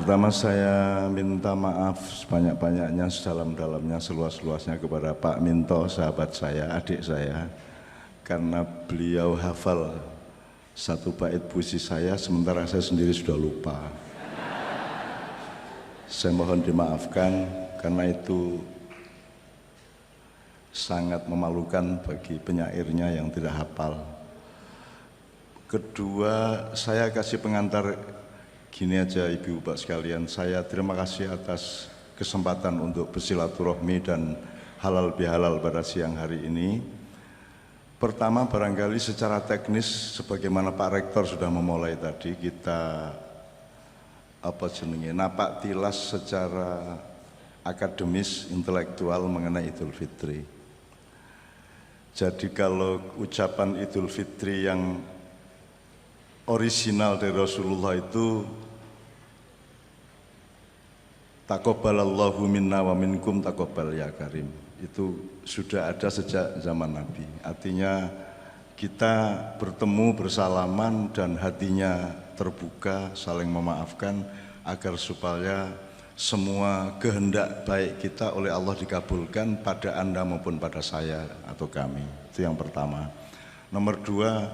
Pertama saya minta maaf sebanyak-banyaknya, sedalam-dalamnya, seluas-luasnya kepada Pak Minto, sahabat saya, adik saya, karena beliau hafal satu bait puisi saya sementara saya sendiri sudah lupa. Saya mohon dimaafkan karena itu sangat memalukan bagi penyairnya yang tidak hafal. Kedua, saya kasih pengantar gini aja Ibu Bapak sekalian. Saya terima kasih atas kesempatan untuk bersilaturahmi dan halal bihalal pada siang hari ini. Pertama, barangkali secara teknis sebagaimana Pak Rektor sudah memulai tadi, kita napak tilas secara akademis, intelektual mengenai Idul Fitri. Jadi kalau ucapan Idul Fitri yang orisinal dari Rasulullah itu taqabbalallahu minna wa minkum taqabbal ya karim, itu sudah ada sejak zaman Nabi. Artinya kita bertemu, bersalaman dan hatinya terbuka, saling memaafkan agar supaya semua kehendak baik kita oleh Allah dikabulkan pada Anda maupun pada saya atau kami. Itu yang pertama. Nomor dua,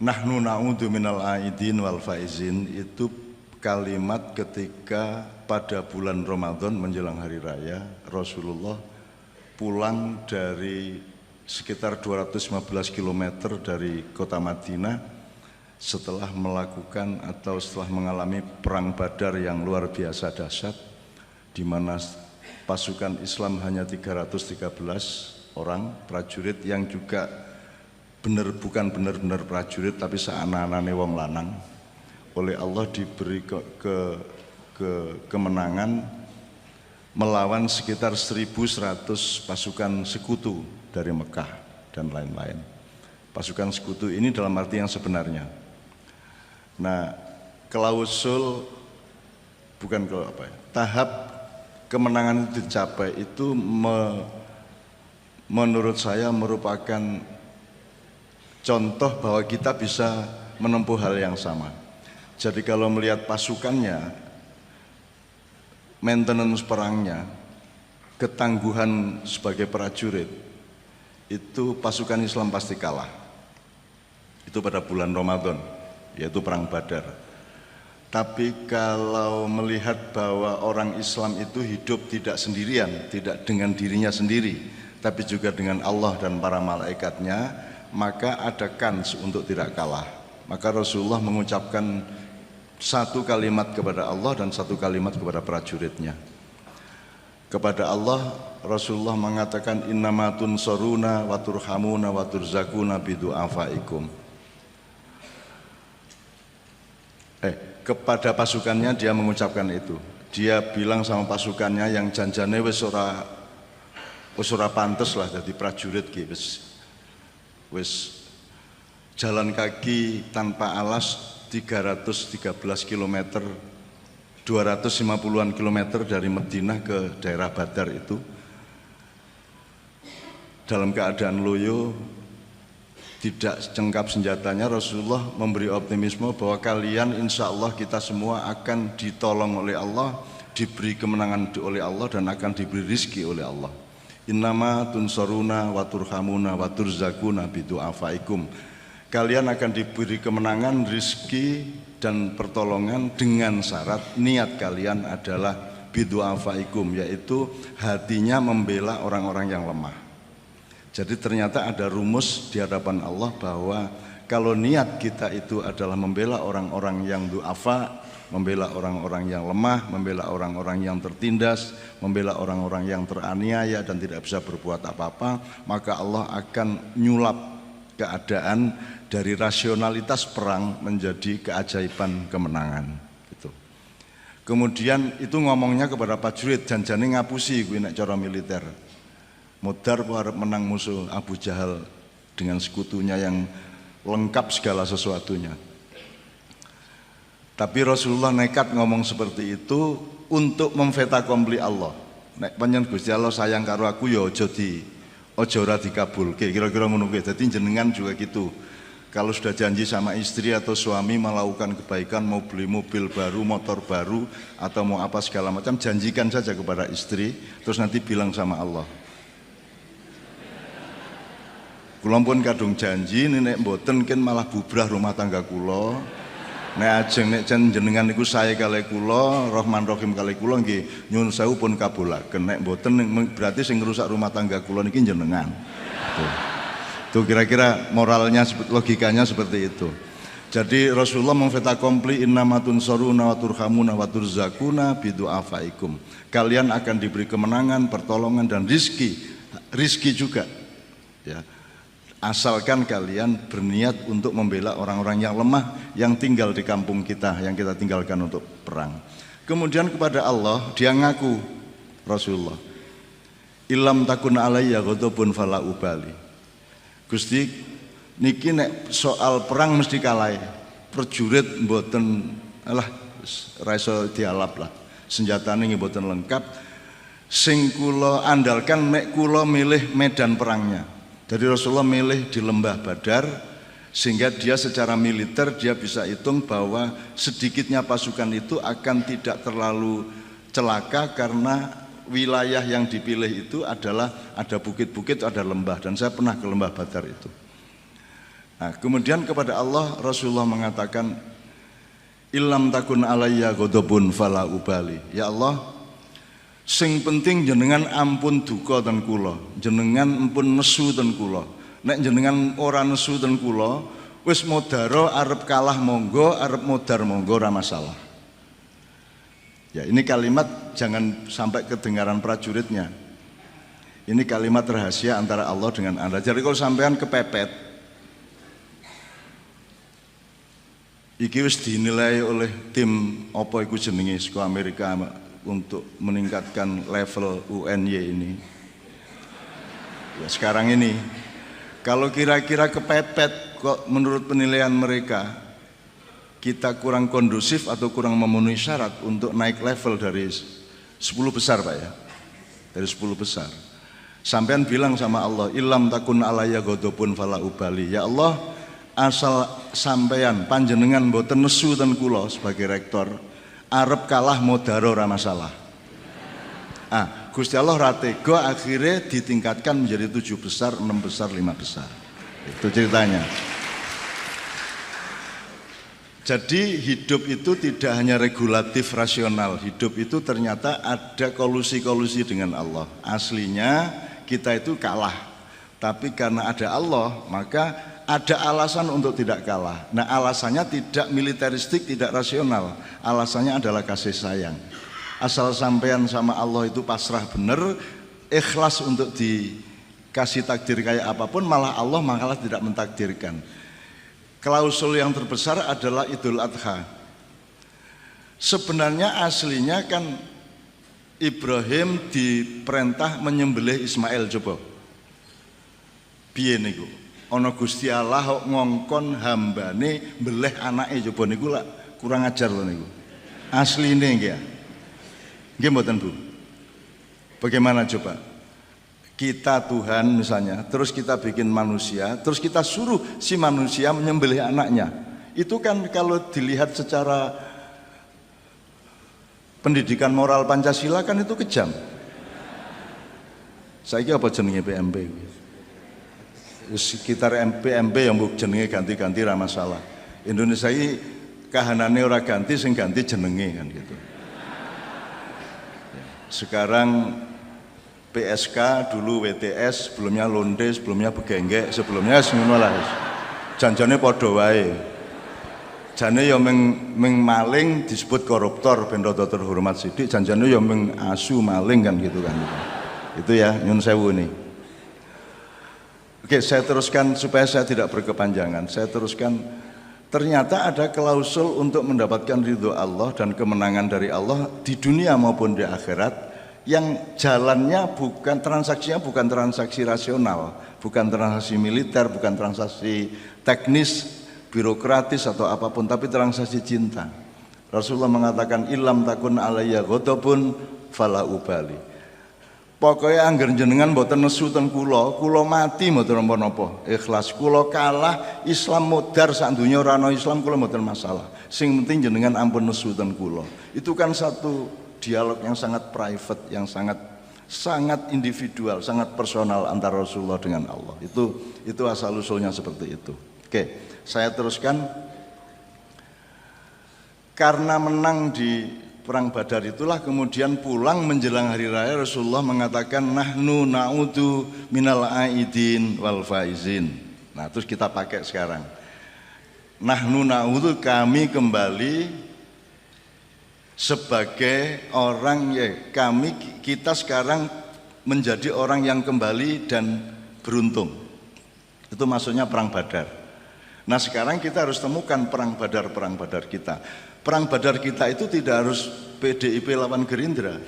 nahnu na'udzu minal aidin wal faizin, itu kalimat ketika pada bulan Ramadan menjelang hari raya Rasulullah pulang dari sekitar 215 km dari kota Madinah setelah melakukan atau setelah mengalami perang Badar yang luar biasa dahsyat, di mana pasukan Islam hanya 313 orang prajurit yang juga bukan benar-benar prajurit tapi seanak-anaknya wong lanang. Oleh Allah diberi kemenangan melawan sekitar 1.100 pasukan sekutu dari Mekah dan lain-lain. Pasukan sekutu ini dalam arti yang sebenarnya. Nah, tahap kemenangan itu dicapai itu menurut saya merupakan contoh bahwa kita bisa menempuh hal yang sama. Jadi kalau melihat pasukannya, maintenance perangnya, ketangguhan sebagai prajurit, itu pasukan Islam pasti kalah. Itu pada bulan Ramadan, yaitu perang Badar. Tapi kalau melihat bahwa orang Islam itu hidup tidak sendirian, tidak dengan dirinya sendiri, tapi juga dengan Allah dan para malaikatnya, maka ada kans untuk tidak kalah. Maka Rasulullah mengucapkan satu kalimat kepada Allah dan satu kalimat kepada prajuritnya. Kepada Allah, Rasulullah mengatakan innama tunsuruna wa turhamuna wa turzakuna bidu'afaikum. Kepada pasukannya dia mengucapkan itu. Dia bilang sama pasukannya yang janjane wis ora pantes lah jadi prajurit ki, wis jalan kaki tanpa alas 313 km, 250-an kilometer dari Madinah ke daerah Badar itu dalam keadaan loyo, tidak cengkap senjatanya. Rasulullah memberi optimisme bahwa kalian insya Allah kita semua akan ditolong oleh Allah, diberi kemenangan oleh Allah dan akan diberi rizki oleh Allah. Innama tunsuruna wa turhamuna wa turzakuna bidu'afaikum. Kalian akan diberi kemenangan, rizki dan pertolongan dengan syarat niat kalian adalah bidu'afaikum, yaitu hatinya membela orang-orang yang lemah. Jadi ternyata ada rumus di hadapan Allah bahwa kalau niat kita itu adalah membela orang-orang yang du'afa, membela orang-orang yang lemah, membela orang-orang yang tertindas, membela orang-orang yang teraniaya dan tidak bisa berbuat apa-apa, maka Allah akan nyulap keadaan dari rasionalitas perang menjadi keajaiban kemenangan gitu. Kemudian itu ngomongnya kepada prajurit, janjane ngapusi kuwi nek cara militer. Modar arep menang musuh Abu Jahal dengan sekutunya yang lengkap segala sesuatunya. Tapi Rasulullah nekat ngomong seperti itu untuk memfetakompli Allah. Nek panjenengan Gusti Allah sayang karo aku ya aja ora dikabulke, kira-kira ngono kuwi. Dadi jenengan juga gitu. Kalau sudah janji sama istri atau suami melakukan kebaikan, mau beli mobil baru, motor baru, atau mau apa segala macam, janjikan saja kepada istri, terus nanti bilang sama Allah. Kula pun kadung janji, nek mboten ken malah bubrah rumah tangga kula. Nek ajeng nek jenengan niku sae kalih kula, Rahman Rahim kalih kula nggih nyuwun sewu pun kabulaken. Nek mboten berarti sing ngrusak rumah tangga kula niki jenengan. Tuh kira-kira moralnya, logikanya seperti itu. Jadi Rasulullah memfeta kompli innamatun soruna wa turhamuna wa turzakuna bidu'afaikum. Kalian akan diberi kemenangan, pertolongan dan rizki juga. Ya. Asalkan kalian berniat untuk membela orang-orang yang lemah yang tinggal di kampung kita, yang kita tinggalkan untuk perang. Kemudian kepada Allah dia ngaku Rasulullah, ilam takun alayya ghadabun fala ubali. Gusti niki nek soal perang mesti kalah. Prajurit mboten alah ra iso dialap lah. Senjatane nggih mboten lengkap. Sing kula andalkan nek kula milih medan perangnya. Jadi Rasulullah milih di lembah Badar sehingga dia secara militer dia bisa hitung bahwa sedikitnya pasukan itu akan tidak terlalu celaka karena wilayah yang dipilih itu adalah ada bukit-bukit, ada lembah, dan saya pernah ke lembah Badar itu. Nah, kemudian kepada Allah Rasulullah mengatakan illam takun alayya ghadabun fala ubali. Ya Allah, sing penting jenengan ampun duka ten kula, jenengan ampun nesu ten kula. Nek jenengan ora nesu ten kula, wis modaro arep kalah monggo, arep modar monggo ora masalah. Ya, ini kalimat jangan sampai kedengaran prajuritnya. Ini kalimat rahasia antara Allah dengan Anda. Jadi kalau sampean kepepet, iki wis dinilai oleh tim apa iku jenenge saka Amerika untuk meningkatkan level UNY ini. Ya, sekarang ini kalau kira-kira kepepet kok menurut penilaian mereka kita kurang kondusif atau kurang memenuhi syarat untuk naik level dari 10 besar Pak ya, dari 10 besar. Sampean bilang sama Allah, ilam takun alayya ghadabun fala ubali. Ya Allah, asal sampean panjenengan mboten nesu ten kula sebagai rektor, arep kalah modaro ora masalah. Gusti Allah ra tega, akhirnya ditingkatkan menjadi 7 besar, 6 besar, 5 besar. Itu ceritanya. Jadi hidup itu tidak hanya regulatif rasional, hidup itu ternyata ada kolusi-kolusi dengan Allah. Aslinya kita itu kalah, tapi karena ada Allah maka ada alasan untuk tidak kalah. Nah alasannya tidak militeristik, tidak rasional, alasannya adalah kasih sayang. Asal sampean sama Allah itu pasrah bener, ikhlas untuk dikasih takdir kayak apapun, malah Allah malah tidak mentakdirkan. Klausul yang terbesar adalah Idul Adha. Sebenarnya aslinya kan Ibrahim diperintah menyembelih Ismail. Coba piye niku? Ana Gusti Allah kok ngongkon hambane mbeleh anake, coba niku lak kurang ajar lho niku. Asline nggih. Nggih mboten Bu? Bagaimana coba? Kita Tuhan misalnya, terus kita bikin manusia, terus kita suruh si manusia menyembelih anaknya. Itu kan kalau dilihat secara pendidikan moral Pancasila kan itu kejam. Saiki apa jenenge PMP? Sekitar PMP yang mbok jenenge ganti-ganti ra masalah. Indonesia ini kahanane ora ganti, sing ganti jenenge kan gitu. Sekarang PSK, dulu WTS, sebelumnya Londe, sebelumnya Begenggek, sebelumnya ngono lah. Janjane padha wae. Jane ya ming maling disebut koruptor ben rada terhormat sithik, janjane ya ming asu maling kan gitu kan. Itu ya nyun sewu ini. Oke, saya teruskan supaya saya tidak berkepanjangan. Saya teruskan, ternyata ada klausul untuk mendapatkan ridho Allah dan kemenangan dari Allah di dunia maupun di akhirat, yang jalannya bukan transaksinya, bukan transaksi rasional, bukan transaksi militer, bukan transaksi teknis, birokratis atau apapun, tapi transaksi cinta. Rasulullah mengatakan ilam takun alayya ghadabun fala ubali. Pokoknya angger jenengan mboten nesu ten kula mati mboten napa-napa. Ikhlas kula kalah Islam modar sak donya ora ana Islam kula mboten masalah. Sing penting jenengan ampun nesu ten kula. Itu kan satu dialog yang sangat private, yang sangat individual, sangat personal antara Rasulullah dengan Allah. Itu asal usulnya seperti itu. Oke, saya teruskan. Karena menang di Perang Badar itulah kemudian pulang menjelang hari raya Rasulullah mengatakan nahnu na'udu minal aidin wal faizin. Nah, terus kita pakai sekarang. Nahnu na'udu, kami kembali sebagai orang kita sekarang menjadi orang yang kembali dan beruntung. Itu maksudnya Perang Badar. Nah, sekarang kita harus temukan perang Badar kita. Perang Badar kita itu tidak harus PDIP lawan Gerindra.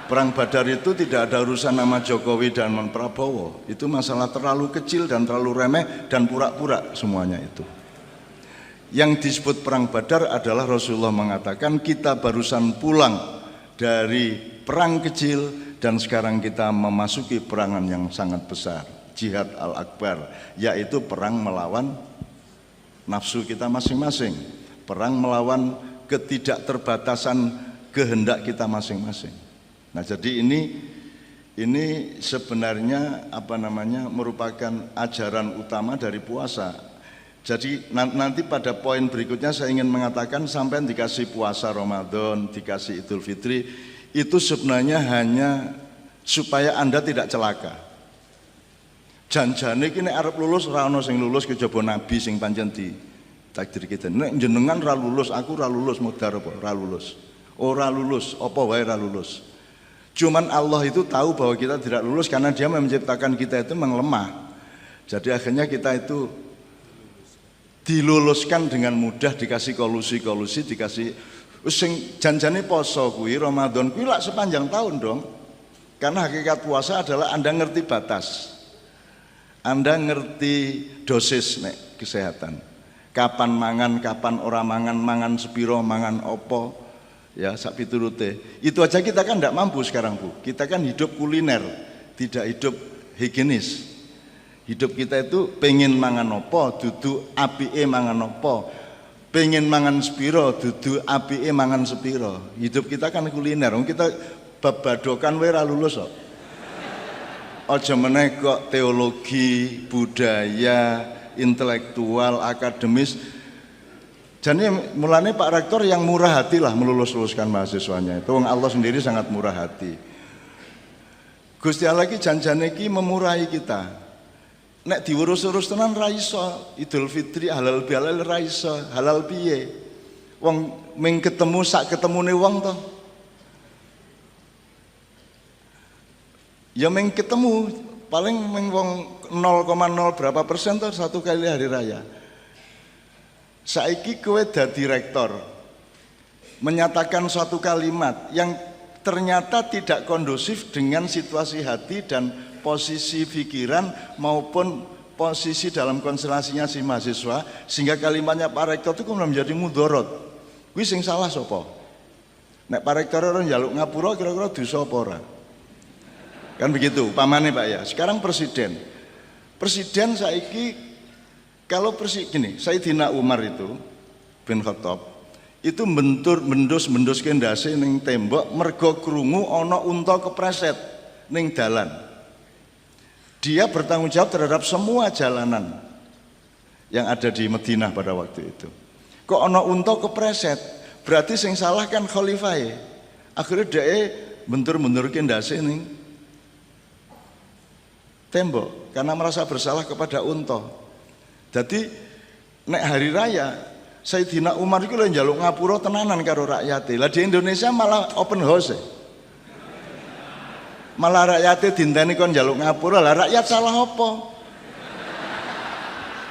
Perang Badar itu tidak ada urusan nama Jokowi dan Prabowo. Itu masalah terlalu kecil dan terlalu remeh dan pura-pura semuanya itu. Yang disebut Perang Badar adalah Rasulullah mengatakan kita barusan pulang dari perang kecil dan sekarang kita memasuki perangan yang sangat besar. Jihad al-akbar, yaitu perang melawan nafsu kita masing-masing. Perang melawan ketidakterbatasan kehendak kita masing-masing. Nah, jadi ini sebenarnya merupakan ajaran utama dari puasa. Jadi nanti pada poin berikutnya saya ingin mengatakan sampai dikasih puasa Ramadan, dikasih Idul Fitri, itu sebenarnya hanya supaya Anda tidak celaka. Janjane iki nek arep lulus ora ono sing lulus kejaba nabi sing pancen takdir kita. Nek jenengan ra lulus, aku ra lulus, mudhar apa? Ra lulus. Ora lulus, apa wae ra lulus. Cuman Allah itu tahu bahwa kita tidak lulus karena Dia menciptakan kita itu memang lemah. Jadi akhirnya kita itu diluluskan dengan mudah, dikasih kolusi, dikasih sing janjane poso kuwi Ramadan kuwi lak sepanjang tahun dong. Karena hakikat puasa adalah Anda ngerti batas. Anda ngerti dosis nek kesehatan. Kapan mangan, kapan ora mangan, mangan sepiro, mangan opo, ya sak piturute. Itu aja kita kan tidak mampu sekarang, Bu. Kita kan hidup kuliner, tidak hidup higienis. Hidup kita itu pengen mangan opo, dudu apike mangan opo. Pengen mangan sepiro, dudu apike mangan sepiro. Hidup kita kan kuliner. Kita babadokan wae ra lulus kok. Aja meneh kok teologi, budaya, intelektual, akademis. Jadi mulanya Pak Rektor yang murah hati lah melulus-luluskan mahasiswanya. Itu Allah sendiri sangat murah hati. Gusti Allah ki janjane ki memurahi kita. Nek diurus-urus tenan ra iso. Idul Fitri halal bihalal ra iso. Halal piye? Wong ming ketemu sak ketemune wong to. Ya ming ketemu paling ming wong 0,0 berapa persen tuh satu kali hari raya. Saiki kowe dadi rektor menyatakan suatu kalimat yang ternyata tidak kondusif dengan situasi hati dan posisi pikiran maupun posisi dalam konstelasinya si mahasiswa, sehingga kalimatnya Pak Rektor itu kemudian menjadi mudorot. Kuwi sing salah sapa? Nek Pak Rektor ora njaluk ngapura kira-kira dosa apa ora? Kan begitu, pamane Pak ya. Sekarang Presiden saiki kalau gini, Sayyidina Umar itu bin Khattab itu mendus kendase ning tembok mergo krungu ana unta kepreset ning dalan. Dia bertanggung jawab terhadap semua jalanan yang ada di Madinah pada waktu itu. Kok ana unta kepreset? Berarti sing salah kan khalifahe. Akhirnya dia bentur kendase ning tembok karena merasa bersalah kepada unta. Jadi nek hari raya Sayyidina Umar itu lho njaluk ngapura tenanan karo rakyate. Lah di Indonesia malah open house. Malah rakyate dinteni kon njaluk ngapura. Lah rakyat salah apa?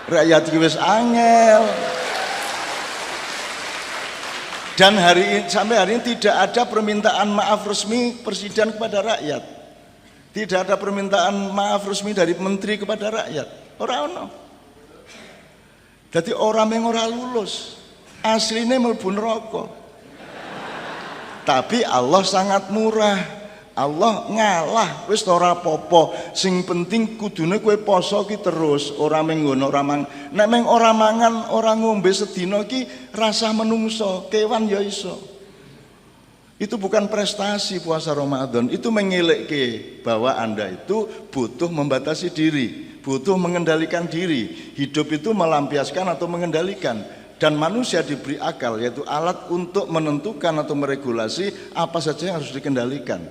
Rakyat iki wis angel. Dan sampai hari ini tidak ada permintaan maaf resmi presiden kepada rakyat. Tidak ada permintaan maaf resmi dari menteri kepada rakyat. Ora ono. Jadi orang yang ora lulus aslinya mlebu neraka. Tapi Allah sangat murah. Allah ngalah, wis ora apa-apa. Sing penting kudune kowe poso ki terus, ora mung ngono, ora mang. Nek meng ora mangan, ora ngombe sedina ki rasa menungso, kewan ya iso. Itu bukan prestasi puasa Ramadan, itu mengelekke bahwa Anda itu butuh membatasi diri, butuh mengendalikan diri. Hidup itu melampiaskan atau mengendalikan. Dan manusia diberi akal, yaitu alat untuk menentukan atau meregulasi apa saja yang harus dikendalikan.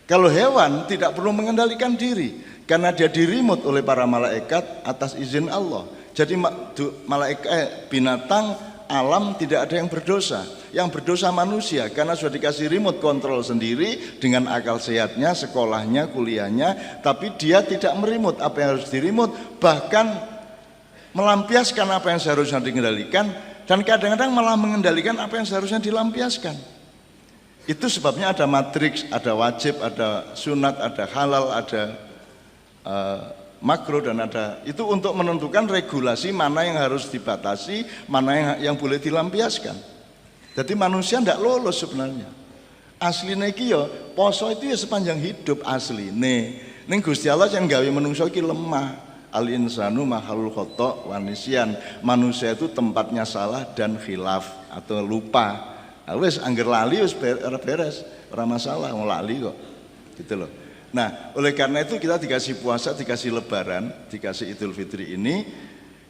Kalau hewan tidak perlu mengendalikan diri, karena dia dirimut oleh para malaikat atas izin Allah. Jadi malaikat, binatang, alam tidak ada yang berdosa. Yang berdosa manusia, karena sudah dikasih remote control sendiri dengan akal sehatnya, sekolahnya, kuliahnya, tapi dia tidak merimut apa yang harus dirimut, bahkan melampiaskan apa yang seharusnya dikendalikan, dan kadang-kadang malah mengendalikan apa yang seharusnya dilampiaskan. Itu sebabnya ada matriks, ada wajib, ada sunat, ada halal, ada makro, dan ada itu untuk menentukan regulasi mana yang harus dibatasi, mana yang boleh dilampiaskan. Jadi manusia tidak lolos sebenarnya. Aslinya iki ya poso itu ya sepanjang hidup asline. Ning Gusti Allah yang gawe menungso iki lemah. Al insanu mahalul khata' wa nisyan. Manusia itu tempatnya salah dan khilaf atau lupa. Wis angger lali wis beres, ora masalah mau lali kok. Gitu loh. Nah, oleh karena itu kita dikasih puasa, dikasih lebaran, dikasih Idul Fitri ini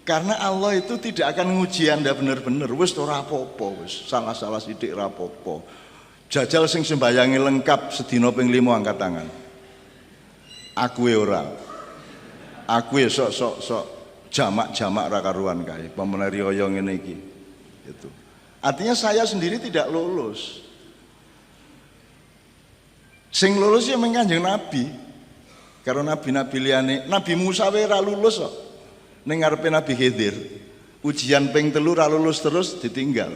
karena Allah itu tidak akan nguji Anda benar-benar. Wis ora apa-apa, wis salah-salah sithik ora apa-apa. Jajal sing sembayangi lengkap sedina ping 5 angkat tangan. Aku ora. Aku sok jamak-jamak ra karuan kae, pamene riyo ngene iki. Gitu. Artinya saya sendiri tidak lulus. Sing lulus ya mung Kanjeng Nabi. Karo nabi-nabi liyane, Nabi Musa wae ra lulus kok. Ning ngarepe Nabi Khidir, ujian ping 3 ra lulus terus ditinggal.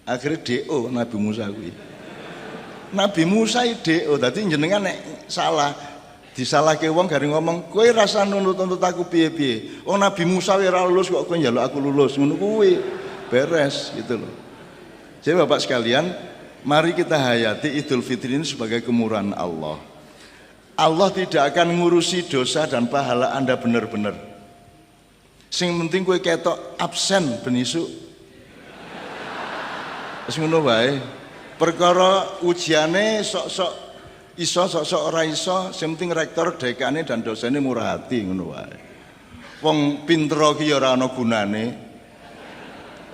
Akhirnya DO Nabi Musa kuwi. Nabi Musa DO, dadi jenengan nek salah disalahke wong garing ngomong, kowe rasa nuntut aku piye-piye. Oh Nabi Musa wae ra lulus kok kowe njaluk aku lulus. Ngono kuwi. Beres gitu loh. Jadi Bapak sekalian, mari kita hayati Idul Fitri ini sebagai kemurahan Allah. Allah tidak akan ngurusi dosa dan pahala Anda benar-benar. Sing penting kowe ketok absen ben isuk. Wis ngono wae. Perkara ujiane sok-sok iso, sok-sok ora iso, sing penting rektor, dekane dan dosennya murah hati ngono wae. Wong pinter ki ya ora ana gunane.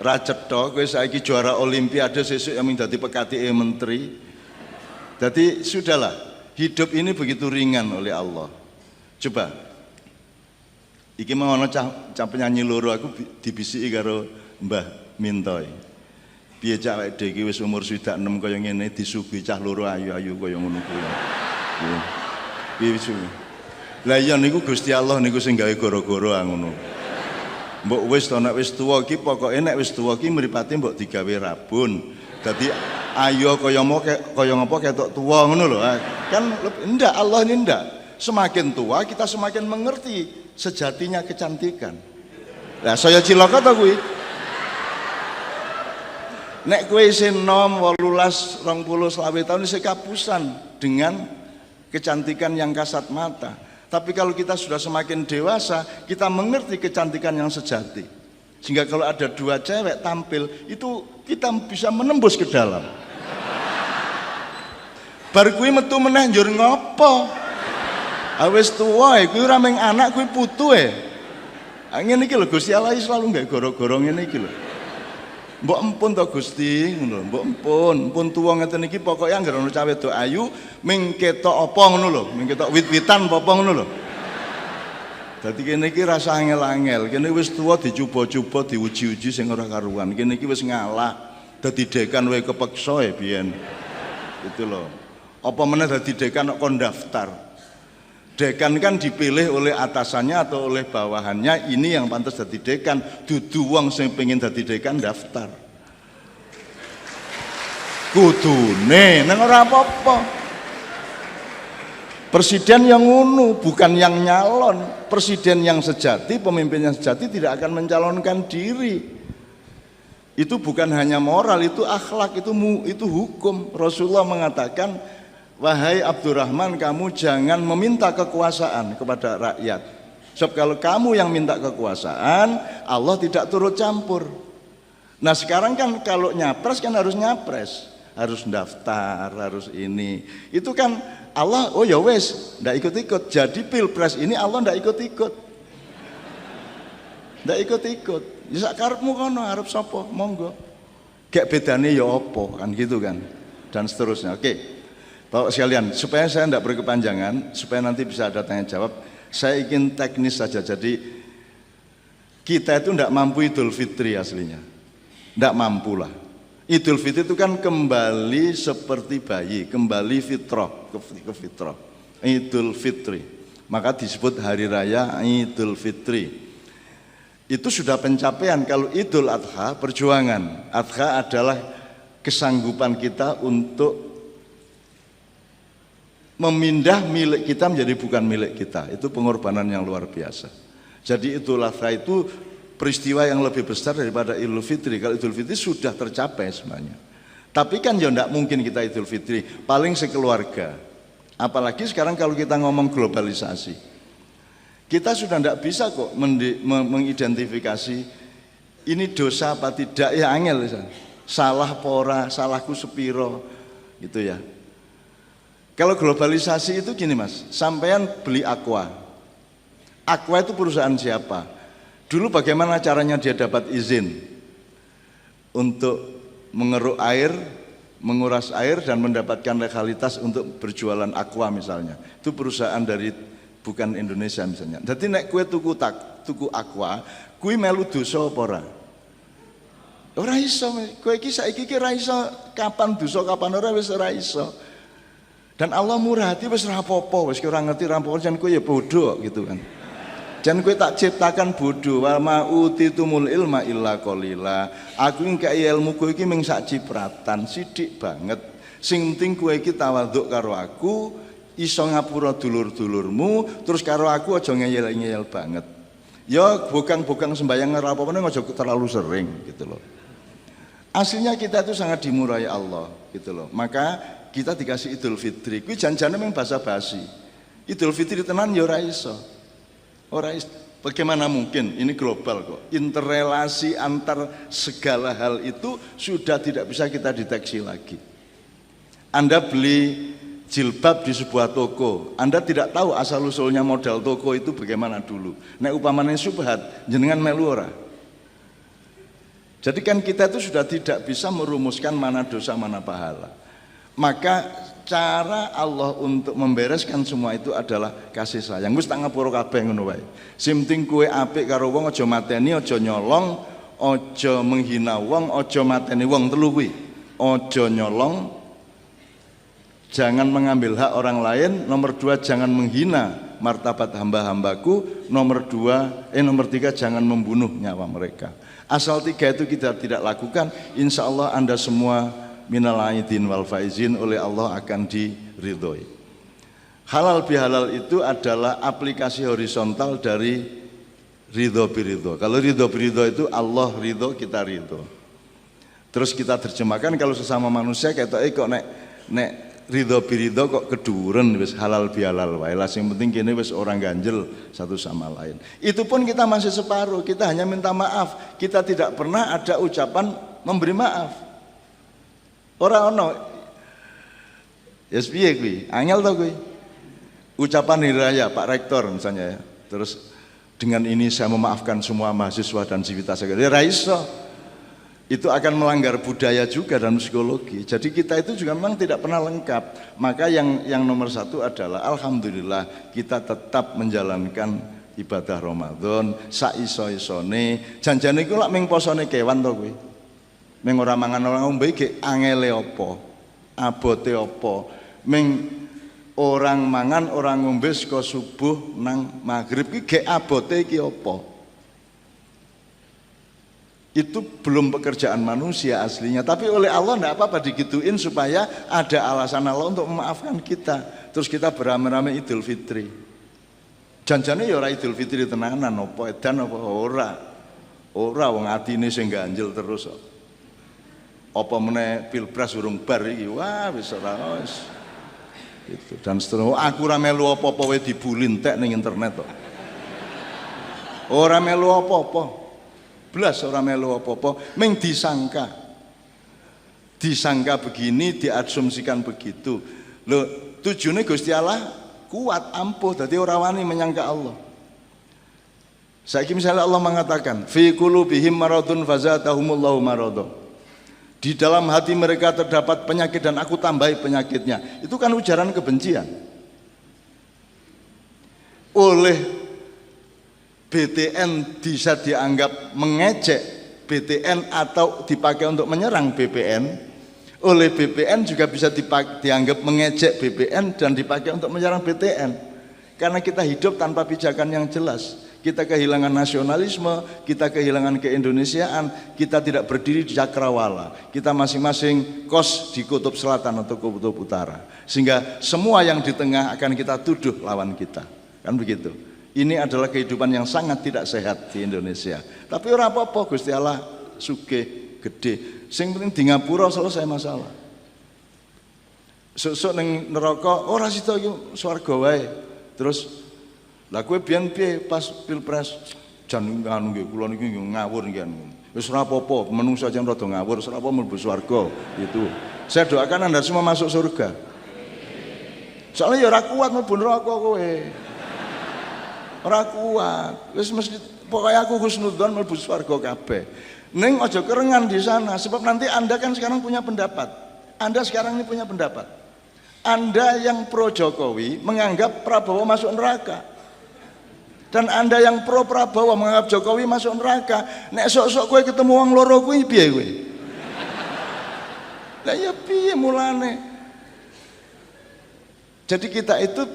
Ra cetha kowe saiki juara olimpiade sesuk yang dadi pekatike menteri. Jadi sudahlah, hidup ini begitu ringan oleh Allah. Coba iki mau ana cah penyanyi loro aku dibisiki karo Mbah Mintoy. Piye cah awake dhewe iki wis umur 6 kaya ngene disuguhi cah loro ayu-ayu kaya ngono kuwi. Piye wis. Lah iya niku Gusti Allah niku sing gawe gara-gara ngono. Mbok wis to nek wis tuwa iki pokoke nek wis tuwa iki mripate mbok digawe rabun. Dadi ayo kaya ngapa ketok tuwa ngono lho. Kan ndak, Allah ini ndak. Semakin tua kita semakin mengerti sejatinya kecantikan. Lah saya cilaka to kuwi. Nek kowe isih nom 18, 20, 20 tahun isih kapusan dengan kecantikan yang kasat mata. Tapi kalau kita sudah semakin dewasa, kita mengerti kecantikan yang sejati. Sehingga kalau ada dua cewek tampil, itu kita bisa menembus ke dalam. Bar kuwi metu meneh njur ngopo? Awis tuwa kuwi ora mung anak kuwi putu e. Ngene iki lho Gusti Allah selalu nggak goro-goro ngene iki lho. Mbok empun to Gusti ngono lho, mbok empun tuwa ngeten iki pokoke anggere ana cah wedok ayu ming ketok apa ngono lho, ming ketok wit-witan apa ngono lho. Dadi kene iki rasa angel-angel, kene wis tuwa dicoba-coba diuji-uji sing ora karuan. Kene iki wis ngalah. Dadi dekan wae kepeksa e biyen. Itu lho. Apa meneh dadi dekan kok kon daftar. Dekan kan dipilih oleh atasannya atau oleh bawahannya, ini yang pantas dadi dekan, dudu wong sing pengen dadi dekan daftar. Kudune nang ora apa-apa. Presiden yang ngono, bukan yang nyalon. Presiden yang sejati, pemimpin yang sejati tidak akan mencalonkan diri. Itu bukan hanya moral, itu akhlak, itu hukum. Rasulullah mengatakan wahai Abdurrahman, kamu jangan meminta kekuasaan kepada rakyat. Sebab kalau kamu yang minta kekuasaan, Allah tidak turut campur. Nah sekarang kan kalau nyapres kan harus nyapres, harus daftar, harus ini. Itu kan Allah, oh ya wes, ndak ikut-ikut. Jadi pilpres ini Allah ndak ikut-ikut. Ndak ikut-ikuk. Ya sak karepmu kono, arep sapa? Monggo. Gek bedane ya apa kan gitu kan. Dan seterusnya. Oke. Bapak sekalian, supaya saya tidak berkepanjangan, supaya nanti bisa ada tanya jawab, saya ingin teknis saja. Jadi kita itu tidak mampu Idul Fitri aslinya, tidak mampu lah. Idul Fitri itu kan kembali seperti bayi, kembali fitrah, ke fitrah. Idul Fitri, maka disebut hari raya Idul Fitri. Itu sudah pencapaian. Kalau Idul Adha perjuangan. Adha adalah kesanggupan kita untuk memindah milik kita menjadi bukan milik kita. Itu pengorbanan yang luar biasa. Jadi Idul Adha itu peristiwa yang lebih besar daripada Idul Fitri. Kalau Idul Fitri sudah tercapai semuanya. Tapi kan ya tidak mungkin kita Idul Fitri, paling sekeluarga. Apalagi sekarang kalau kita ngomong globalisasi, kita sudah tidak bisa kok mengidentifikasi ini dosa apa tidak. Ya angel, salah pora, salahku sepiro, gitu ya. Kalau globalisasi itu gini mas, sampean beli Aqua. Aqua itu perusahaan siapa? Dulu bagaimana caranya dia dapat izin untuk mengeruk air, menguras air dan mendapatkan legalitas untuk berjualan Aqua misalnya. Itu perusahaan dari bukan Indonesia misalnya. Jadi nek kue tuku Aqua, kue melu dosa apa ora? Ora iso, kue iki saiki iki ora iso kapan dosa kapan ora wis ora iso. Dan Allah murah hati wis ora apa-apa, wis ora ngerti ra apa-apa jan kowe ya bodoh gitu kan. Jan kowe tak ciptakan bodoh, wa ma utitumul ilma illa qalila. Aku iki kaya ilmu kowe iki mung sak cipratan, sithik banget. Sing penting kowe iki tawaduk karo aku, iso ngapura dulur-dulurmu, terus karo aku aja ngeyel-ngeyel banget. Ya bokang-bokang sembahyang ora apa-apa aja terlalu sering gitu loh. Aslinya kita itu sangat dimurahi Allah gitu loh. Maka kita dikasih Idul Fitri, kuwi janjane memang basa-basi. Idul Fitri tenan ya ora iso. Ora iso. Bagaimana mungkin? Ini global kok. Interrelasi antar segala hal itu sudah tidak bisa kita deteksi lagi. Anda beli jilbab di sebuah toko, Anda tidak tahu asal usulnya modal toko itu bagaimana dulu. Nek upamane subhat, jenengan melu ora? Jadi kan kita itu sudah tidak bisa merumuskan mana dosa mana pahala. Maka cara Allah untuk membereskan semua itu adalah kasih sayang. Wis tak ngapura kabeh ngono wae. Sing penting kowe apik karo wong, aja mateni, aja nyolong, aja menghina wong, aja mateni wong. Telu kuwi. Aja nyolong, jangan mengambil hak orang lain. Nomor 2, jangan menghina martabat hamba-hambaku. Nomor 3, jangan membunuh nyawa mereka. Asal 3 itu kita tidak lakukan, insya Allah Anda semua minal aidin wal faizin oleh Allah akan diridhoi. Halal bihalal itu adalah aplikasi horizontal dari ridho biridho. Kalau ridho biridho itu Allah ridho, kita ridho. Terus kita terjemahkan kalau sesama manusia kok nek ridho biridho kok keduren wis halal bihalal wae. Lah sing penting kene wis orang ganjel satu sama lain. Itu pun kita masih separuh, kita hanya minta maaf. Kita tidak pernah ada ucapan memberi maaf. Ora ono. Yes piye kuwi? Angel to kuwi. Ucapan hari raya Pak Rektor misalnya ya. Terus dengan ini saya memaafkan semua mahasiswa dan civitas saya. Ya ra iso. Itu akan melanggar budaya juga dan psikologi. Jadi kita itu juga memang tidak pernah lengkap. Maka yang nomor 1 adalah alhamdulillah kita tetap menjalankan ibadah Ramadan sak iso-isone. Janjane iku lak ming posone kewan to kuwi. Ming ora mangan ora ngombe iki angele apa? Abote apa? Ming orang mangan orang ngombe saka subuh nang maghrib iki gek abote iki apa? Itu belum pekerjaan manusia aslinya, tapi oleh Allah tidak apa-apa digituin supaya ada alasan Allah untuk memaafkan kita. Terus kita beramai-ramai Idul Fitri. Janjane ya ora Idul Fitri tenanan apa edan apa ora. Ora wong atine sing ganjel terus kok. Apa meneh pilpres urung bar iki, wah wis ora wis. Gitu. Dan seterusnya, aku ora melu apa-apa wae dibuli entek ning internet kok. Ora melu apa-apa. Blas ora melu apa-apa, ming disangka. Disangka begini, diasumsikan begitu. Loh, tujuannya Gusti Allah kuat, ampuh, dadi ora wani menyangka Allah. Saiki misalnya Allah mengatakan, fi qulubihim maradun fazatahumullahu maradha. Di dalam hati mereka terdapat penyakit dan aku tambahi penyakitnya. Itu kan ujaran kebencian. Oleh BTN bisa dianggap mengejek BTN atau dipakai untuk menyerang BPN. Oleh BPN juga bisa dianggap mengejek BPN dan dipakai untuk menyerang BTN. Karena kita hidup tanpa pijakan yang jelas. Kita kehilangan nasionalisme, kita kehilangan keindonesiaan, kita tidak berdiri di cakrawala. Kita masing-masing kos di kutub selatan atau kutub utara. Sehingga semua yang di tengah akan kita tuduh lawan kita. Kan begitu. Ini adalah kehidupan yang sangat tidak sehat di Indonesia. Tapi ora apa-apa, Gusti Allah sugih, gede. Sing penting di ngapura selesai masalah. Sesuk ning neraka ora sida iki swarga wae. Terus lah kowe biyen piye pas pilpres jan anu nggih kula niki ngawur nggih anu. Wis ora apa-apa, menungso jan rada ngawur, ora apa mlebu swarga gitu. Saya doakan Anda semua masuk surga. Soalnya ya ora kuat mlebu neraka kowe. Ora kuat. Wis mesti pokoke aku husnudzon mlebu swarga kabeh. Ning aja kerengan di sana sebab nanti Anda kan sekarang punya pendapat. Anda sekarang ini punya pendapat. Anda yang pro Jokowi menganggap Prabowo masuk neraka. Dan Anda yang pro Prabowo menganggap Jokowi masuk neraka. Nek sok-sok kowe ketemu wong loro kuwi piye kowe? Lah ya piye mulane? Jadi kita itu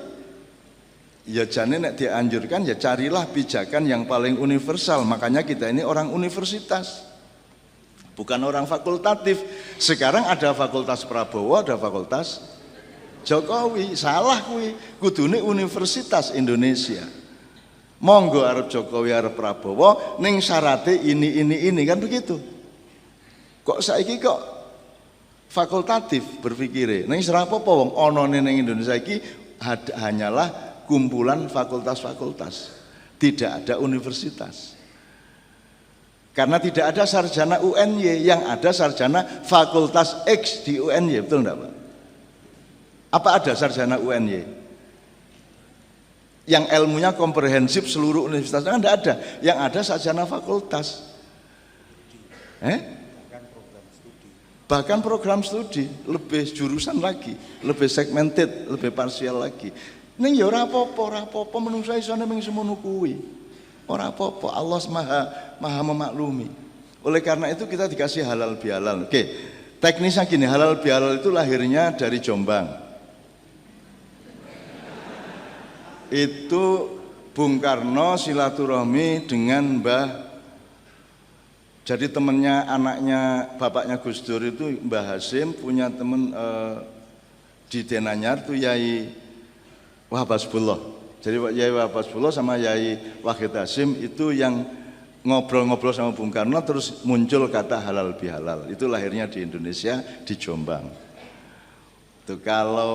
ya jane nek dianjurkan ya carilah pijakan yang paling universal. Makanya kita ini orang universitas. Bukan orang fakultatif. Sekarang ada fakultas Prabowo, ada fakultas Jokowi. Salah kuwi. Kudune Universitas Indonesia. Monggo arep Jokowi arep Prabowo ning syarate ini kan begitu. Kok saiki kok fakultatif berpikire. Ning ora apa-apa wong anane ning Indonesia iki hanyalah kumpulan fakultas-fakultas. Tidak ada universitas. Karena tidak ada sarjana UNY, yang ada sarjana fakultas X di UNY, betul enggak, Pak? Apa ada sarjana UNY? Yang ilmunya komprehensif seluruh universitas, kan tidak ada. Yang ada sarjana fakultas. Bahkan program studi lebih jurusan lagi, lebih segmented, lebih parsial lagi. Ning ya ora apa-apa menungso isone mung semono kuwi. Ora apa-apa, Allah Maha memaklumi. Oleh karena itu kita dikasih halal bihalal. Oke, teknisnya gini, halal bihalal itu lahirnya dari Jombang. Itu Bung Karno silaturahmi dengan Mbah, jadi temennya anaknya bapaknya Gus Dur itu Mbah Hasim punya temen di Denanyar tuh Yai Wahab Hasbullah. Jadi Yai Wahab Hasbullah sama Yai Wahid Hasim itu yang ngobrol-ngobrol sama Bung Karno terus muncul kata halal bihalal. Itu lahirnya di Indonesia, di Jombang. Tuh kalau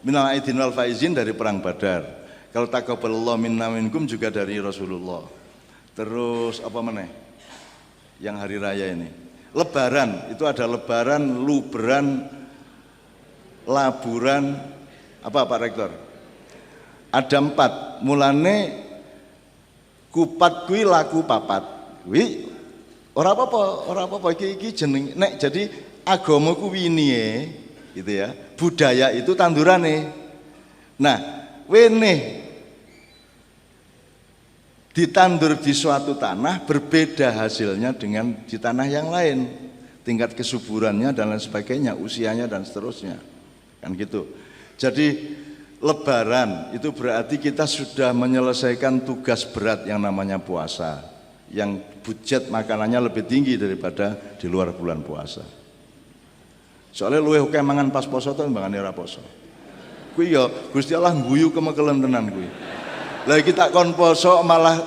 minal aidin wal faizin dari perang Badar. Kalau taqabbalallahu minna minkum juga dari Rasulullah. Terus apa meneh? Yang hari raya ini. Lebaran, itu ada lebaran, luberan, laburan, apa Pak Rektor? Ada 4. Mulane kupat kuwi laku papat. Kuwi ora apa-apa iki jeneng nek jadi agama kuwi niye gitu ya. Budaya itu tandurane. Nah, wene ditandur di suatu tanah berbeda hasilnya dengan di tanah yang lain. Tingkat kesuburannya dan lain sebagainya, usianya dan seterusnya. Kan gitu. Jadi lebaran itu berarti kita sudah menyelesaikan tugas berat yang namanya puasa. Yang budget makanannya lebih tinggi daripada di luar bulan puasa. Soalnya luwih akeh mangan pas poso to mbangane ora poso. Kuwi ya Gusti Allah ngguyu kemekelen tenan kuwi. Lah kita kon poso malah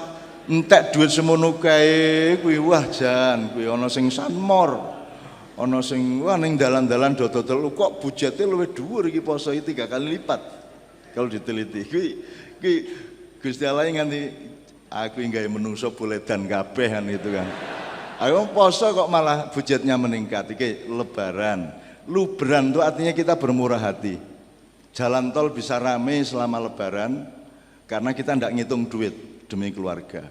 entek duit semono kae kuwi wah jan kuwi ana sing sanmor. Ana sing wah ning dalan-dalan dodol kok budgete luwih dhuwur iki poso 3 kali lipat. Kalau diteliti iki Gusti Allah nganti aku nggawe menungso boledan kabeh kan itu kan. Ayo poso kok malah budgetnya meningkat. Iki lebaran. Lubran itu artinya kita bermurah hati. Jalan tol bisa rame selama lebaran karena kita tidak ngitung duit demi keluarga.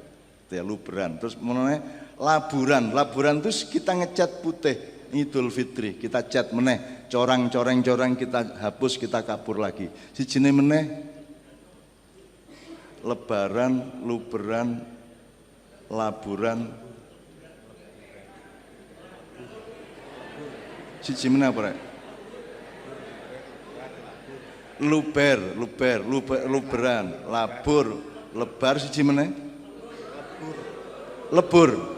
Ya lubran. Terus meneh laburan. Laburan itu kita ngecat putih Idul Fitri. Kita cat meneh corang-coreng kita hapus, kita kabur lagi. Sijine meneh lebaran, lubran, laburan. Siji meneh apa rek? Luberan, labur, lebar siji meneh. Lebur.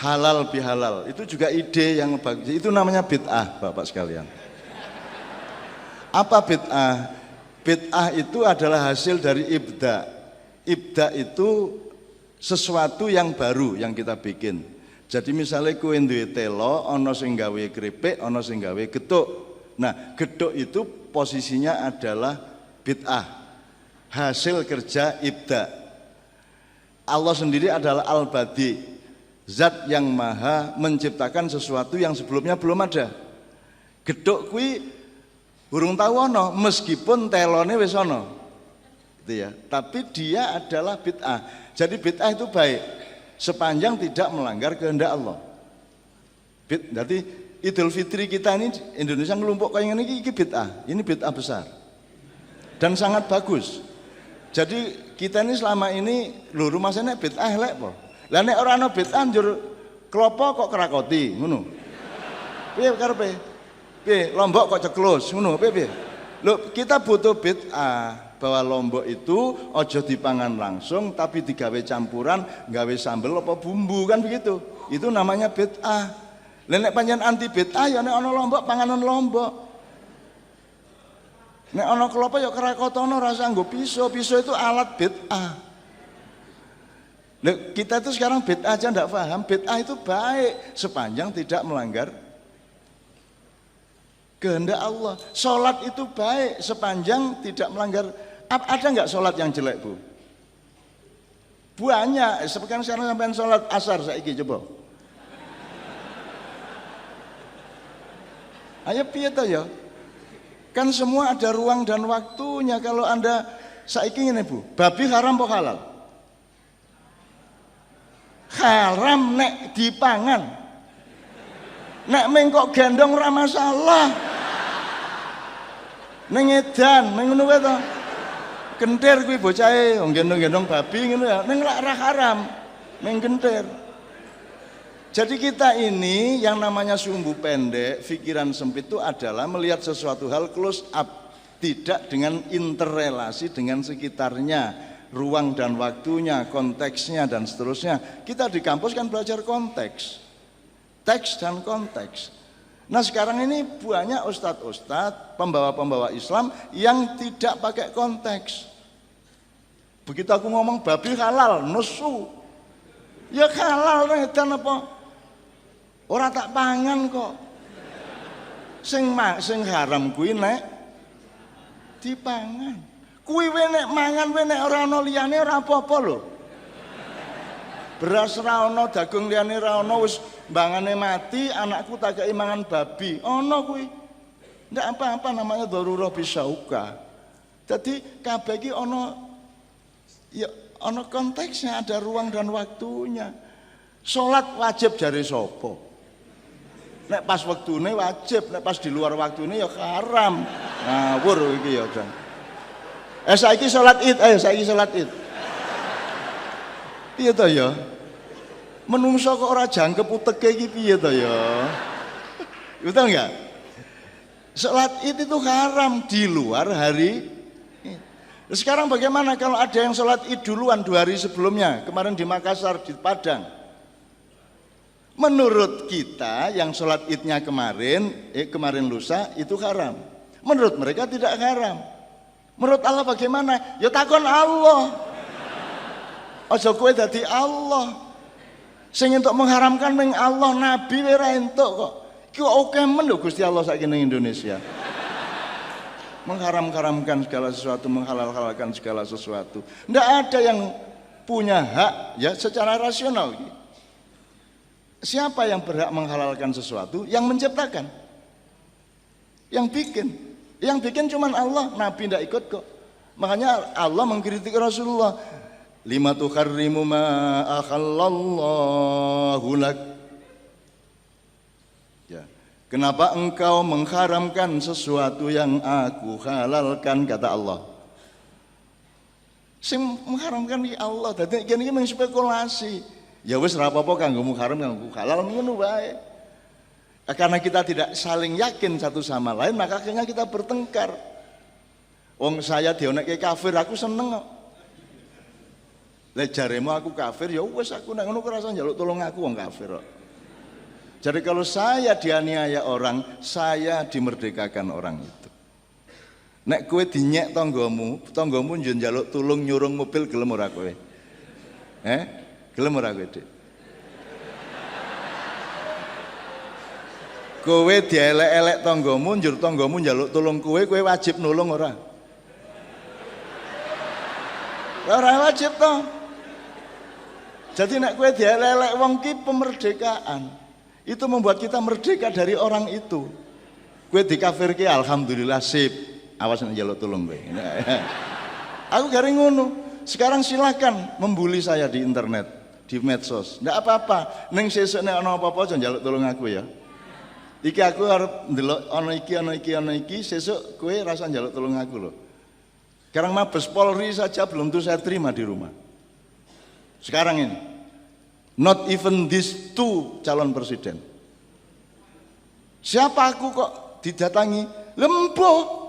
Halal bihalal. Itu juga ide yang bagus. Itu namanya bid'ah, Bapak sekalian. Apa bid'ah? Bid'ah itu adalah hasil dari ibda. Ibda itu sesuatu yang baru yang kita bikin. Jadi misalnya kowe duwe telo, ana sing gawe kripik, ana sing gawe gethuk. Nah, gethuk itu posisinya adalah bid'ah. Hasil kerja ibda. Allah sendiri adalah al-badi, zat yang maha menciptakan sesuatu yang sebelumnya belum ada. Gethuk kuwi urung tahu ana, meskipun telone wis ana. Gitu ya. Tapi dia adalah bid'ah. Jadi bid'ah itu baik sepanjang tidak melanggar kehendak Allah. Berarti Idul Fitri kita ini Indonesia ngelumpuk kayak ini bid'ah. Ini bid'ah besar dan sangat bagus. Jadi kita ini selama ini lho rumah sana bid'ah elek po. Lah nek ora ana bid'ah njur klopo kok krakoti ngono. Piye karepe? Piye Lombok kok ceklus ngono piye? Lho kita butuh bid'ah bahwa Lombok itu ojo dipangan langsung tapi digawe campuran, gawe sambel apa bumbu kan begitu. Itu namanya bid'ah. Lah nek pancen anti bid'ah ya nek ana Lombok panganan Lombok. Nek ana kelapa ya kerakotono rasa nggo pisau. Pisau itu alat bid'ah. Nah, kita itu sekarang bid'ah aja ndak paham. Bid'ah itu baik sepanjang tidak melanggar kehendak Allah. Sholat itu baik sepanjang tidak melanggar. Ada nggak sholat yang jelek bu? Banyak. Sekarang sampai sholat asar saiki coba. Ayo piye to ya? Kan semua ada ruang dan waktunya. Kalau Anda saiki ngene Bu, babi haram apa halal? Haram nek dipangan. Nek mengkok gendong ora masalah. Ning edan, ning ngono wae to. Kentir kuwi bocahe wong gendong-gendong babi ngono ya. Ning ora haram. Ning kentir. Jadi kita ini yang namanya sumbu pendek, pikiran sempit itu adalah melihat sesuatu hal close up, tidak dengan interrelasi dengan sekitarnya, ruang dan waktunya, konteksnya dan seterusnya. Kita di kampus kan belajar konteks, teks dan konteks. Nah sekarang ini banyak ustadz-ustadz, pembawa-pembawa Islam yang tidak pakai konteks. Begitu aku ngomong babi halal, nesu. Ya halal dan apa? Ora tak pangan kok. Sing haram kuwi nek dipangan. Kuwi nek mangan nek ora ana liyane ora apa-apa lho. Beras ra ana, dagung liyane ra ana, wis mbangane mati, anakku tak kei mangan babi. Ana kuwi. Ndak apa-apa namanya darurah bisauka. Jadi kabeh iki ana ya ana konteksnya, ada ruang dan waktunya. Salat wajib jare sapa? Nek pas waktune wajib, nek pas di luar waktune ya haram. Ngawur iki ya, Dang. Saiki salat Id, ayo saiki salat Id. Piye to ya? Menungso kok ora jangkep uteke iki piye to ya? Betul enggak? Salat Id itu haram di luar hari Id. Sekarang bagaimana kalau ada yang salat Id duluan 2 hari sebelumnya, kemarin di Makassar, di Padang? Menurut kita yang sholat idnya kemarin lusa itu haram. Menurut mereka tidak haram. Menurut Allah bagaimana? Ya takon Allah. Ojo kowe dadi Allah. Sing entuk mengharamkan ning Allah, Nabi ora entuk kok. Iki oke men lho Gusti Allah saiki ning Indonesia. Mengharam-haramkan segala sesuatu, menghalal-halalkan segala sesuatu. Ndak ada yang punya hak ya secara rasional. Siapa yang berhak menghalalkan sesuatu? Yang menciptakan. Yang bikin. Yang bikin cuman Allah, Nabi ndak ikut kok. Makanya Allah mengkritik Rasulullah. Lima tuharrimu ma akhallallahu lak. Ya. Kenapa engkau mengharamkan sesuatu yang aku halalkan, kata Allah. Sing mengharamkan di Allah. Dadi iki menspekulasi. Ya wis ora apa-apa kanggo haram kanggo halal ngono wae. Karena kita tidak saling yakin satu sama lain, maka akhirnya kita bertengkar. Wong saya dionekke kafir, aku seneng kok. Lah jaremu aku kafir, ya wis aku nek ngono ora usah njaluk tolong aku wong kafir kok. Jadi kalau saya dianiaya orang, saya dimerdekakan orang itu. Nek kowe dinyek tanggamu njaluk tulung nyurung mobil gelem ora kowe? Gelem ora kowe, Dik? Kowe dielek-elek tanggamu, njur tanggamu njaluk tulung kowe wajib nulung ora? Ora wajib toh. Jadi nek kowe dielek-elek wong ki pemerdekaan. Itu membuat kita merdeka dari orang itu. Kowe dikafirke alhamdulillah sip. Awas nek njaluk tulung kowe. Aku garing ngono. Sekarang silakan membuli saya di internet, di medsos. Ndak apa-apa. Ning sesuk nek ana apa-apa aja njaluk tulung aku ya. Iki aku arep ndelok ana iki, sesuk kowe rasa njaluk tulung aku lho. Sekarang Mabes Polri saja belum tuh saya terima di rumah. Sekarang ini. Not even these two calon presiden. Siapa aku kok didatangi? Lembo.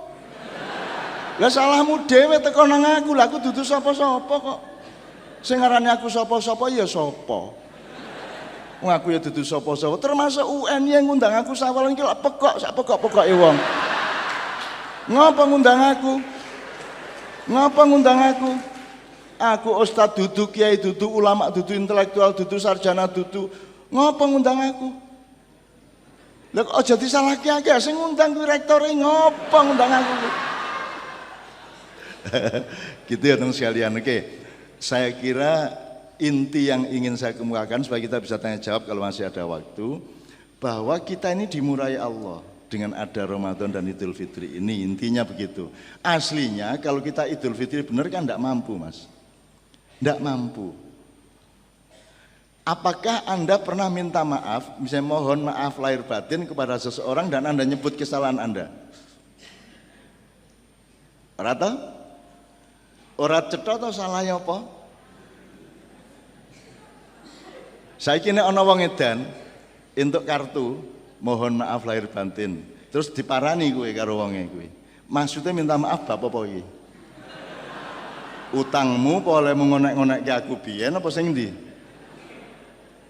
Lah salahmu dhewe teko nang aku, lah aku dudu sapa-sapa kok. Sing ngarani aku sapa-sapa ya sapa. Wong aku ya dudu sapa-sapa, termasuk UN yang ngundang aku sawal iki lak pekok sak pekok-pekoke wong. Ngapa ngundang aku? Ngapa ngundang aku? Aku ustad dudu, kiai dudu, ulama dudu, intelektual dudu, sarjana dudu. Ngapa ngundang aku? Lah kok aja disalahke akeh sing ngundang kuwi rektore ngapa ngundang aku? Gitu ya teman sekalian. Oke. Saya kira inti yang ingin saya kemukakan supaya kita bisa tanya jawab kalau masih ada waktu, bahwa kita ini dimurai Allah dengan ada Ramadan dan Idul Fitri ini, intinya begitu. Aslinya kalau kita Idul Fitri benar kan tidak mampu, Mas. Tidak mampu. Apakah Anda pernah minta maaf, misalnya mohon maaf lahir batin kepada seseorang dan Anda nyebut kesalahan Anda? Rata? Ora cetha atau salahnya apa? Saiki nek ana wong edan entuk kartu mohon maaf lahir batin, terus diparani kowe karo wonge kuwi. Maksudnya minta maaf bab apa iki? Utangmu apa oleh ngonek-ngonekke aku biyen apa sing ndi?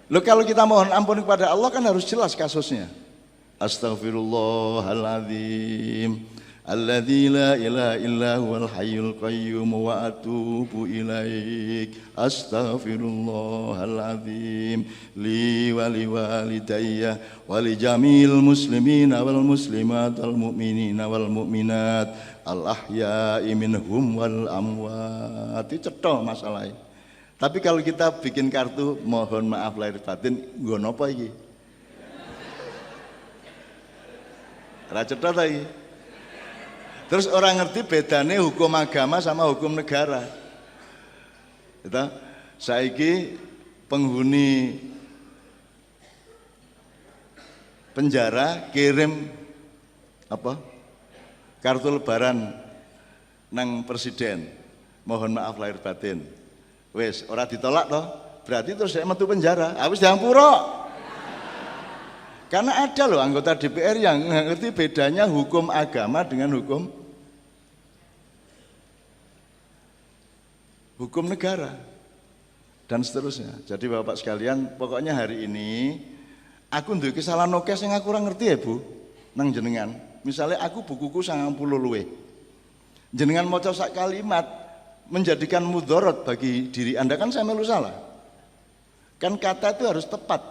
Loh kalau kita mohon ampun kepada Allah kan harus jelas kasusnya. Astaghfirullahaladzim alladzi la ilaha illa huwal hayyul qayyum wa atubu ilaik. Astaghfirullahaladzim li wa li walidayya wa li jamil muslimina wal muslimat wal mu'minina wal mu'minat al ahya'i minhum wal amwat. Itu cetha masalahnya. Tapi kalau kita bikin kartu mohon maaf lahir batin, nggo napa iki? Ra cetha ta iki? Terus orang ngerti bedane hukum agama sama hukum negara. Gitu. Saiki penghuni penjara kirim apa? Kartu lebaran nang presiden. Mohon maaf lahir batin. Wes, ora ditolak toh? Berarti terus saya metu penjara. Habis diampura. Karena ada loh anggota DPR yang ngerti bedanya hukum agama dengan hukum negara dan seterusnya. Jadi Bapak sekalian, pokoknya hari ini aku duwe kesalahan oke sing aku ora ngerti ya Bu, nang jenengan. Misalnya aku bukuku 90 luwe. Jenengan maca sak kalimat menjadikan mudorot bagi diri Anda kan saya melu salah. Kan kata itu harus tepat,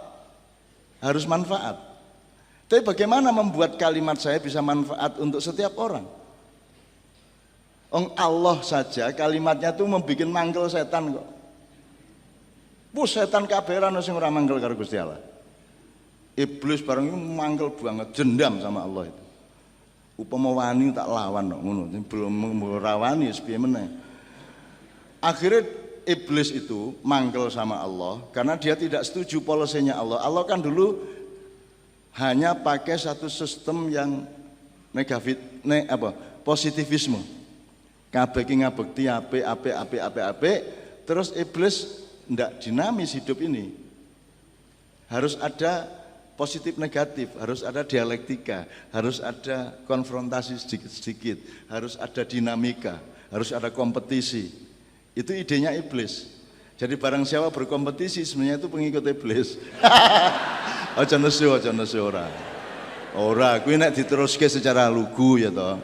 harus manfaat. Tapi bagaimana membuat kalimat saya bisa manfaat untuk setiap orang? Allah saja kalimatnya tuh membuat manggel setan kok. Setan kabeh ana sing ora manggel karo Gusti Allah. Iblis bareng itu manggel banget, dendam sama Allah itu. Upama wani tak lawan kok ngono, belum rawani piye meneh. Akhirnya iblis itu manggel sama Allah karena dia tidak setuju polisinya Allah. Allah kan dulu hanya pakai satu sistem yang negatif, positivisme. Kabeh ki ngabekti apik, terus iblis ndak dinamis hidup ini. Harus ada positif negatif, harus ada dialektika, harus ada konfrontasi sedikit-sedikit, harus ada dinamika, harus ada kompetisi. Itu idenya iblis. Jadi barang siapa berkompetisi sebenarnya itu pengikut iblis. Aja nesu ora. Ora, kuwi nek diteruske secara lugu ya toh.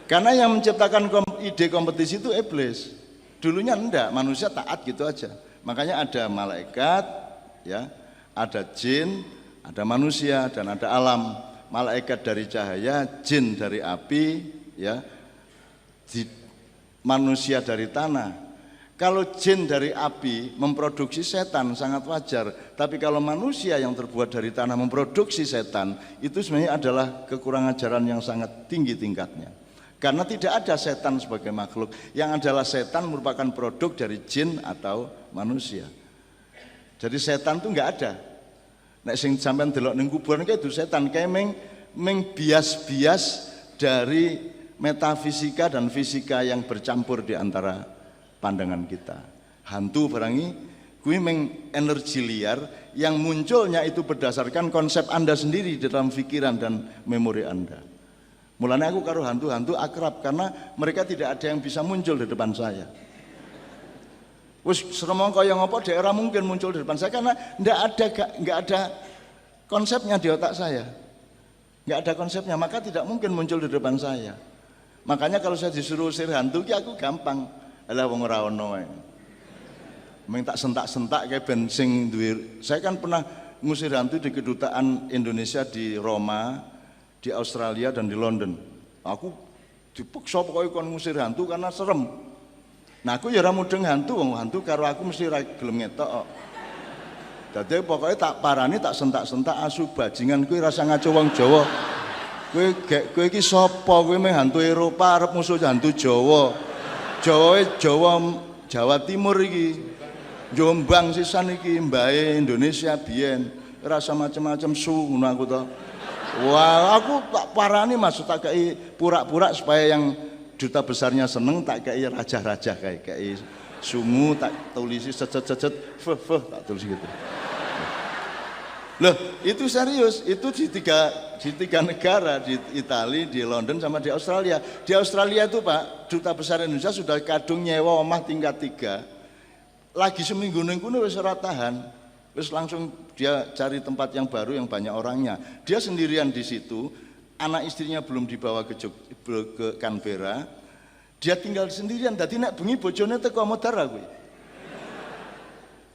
Karena yang menciptakan ide kompetisi itu iblis. Dulunya enggak, manusia taat gitu aja. Makanya ada malaikat, ya, ada jin, ada manusia dan ada alam. Malaikat dari cahaya, jin dari api, ya, manusia dari tanah. Kalau jin dari api memproduksi setan sangat wajar. Tapi kalau manusia yang terbuat dari tanah memproduksi setan, itu sebenarnya adalah kekurangan ajaran yang sangat tinggi tingkatnya. Karena tidak ada setan sebagai makhluk. Yang adalah setan merupakan produk dari jin atau manusia. Jadi setan itu enggak ada. Nek sing sampean delok ning kuburan kae itu setan kae meng bias-bias dari metafisika dan fisika yang bercampur di antara pandangan kita. Hantu barangi kuwi meng energi liar yang munculnya itu berdasarkan konsep Anda sendiri di dalam pikiran dan memori Anda. Mulanya aku karo hantu-hantu akrab karena mereka tidak ada yang bisa muncul di depan saya. Wis seremong kaya ngopo daerah mungkin muncul di depan saya karena enggak ada konsepnya di otak saya. Enggak ada konsepnya, maka tidak mungkin muncul di depan saya. Makanya kalau saya disuruh usir hantu ki aku gampang. Alah wong ora ono wae. Meng tak sentak-sentak kayak bensin duwe. Saya kan pernah ngusir hantu di kedutaan Indonesia di Roma, di Australia dan di London. Aku dipaksa pokoknya kon ngusir hantu karena serem. Nah aku ya ora mudeng hantu, wong hantu karo aku mesti ora gelem ngetok kok. Dadi pokoknya tak parani tak sentak-sentak asu bajingan kuwi rasa ngaco wong Jawa. Kowe iki sapa? Kowe meh hantu Eropa arep musuh hantu Jawa. Jawa Timur iki. Jombang sisan iki mbae Indonesia biyen. Rasa macam-macam su ngono aku to. Wah, aku tak parani Mas, tak kei pura-pura supaya yang duta besarnya seneng, tak kei raja-raja kayak sungu tak tulisi cecet-cecet tak tulis gitu. Loh, itu serius, itu di tiga negara, di Italia, di London sama di Australia. Di Australia itu Pak, duta besar Indonesia sudah kadung nyewa omah tingkat 3. Lagi seminggu ning kono wis ora tahan. Wis langsung dia cari tempat yang baru yang banyak orangnya. Dia sendirian di situ, anak istrinya belum dibawa ke Canberra. Dia tinggal sendirian, dadi nek bengi bojone teko modar kuwi.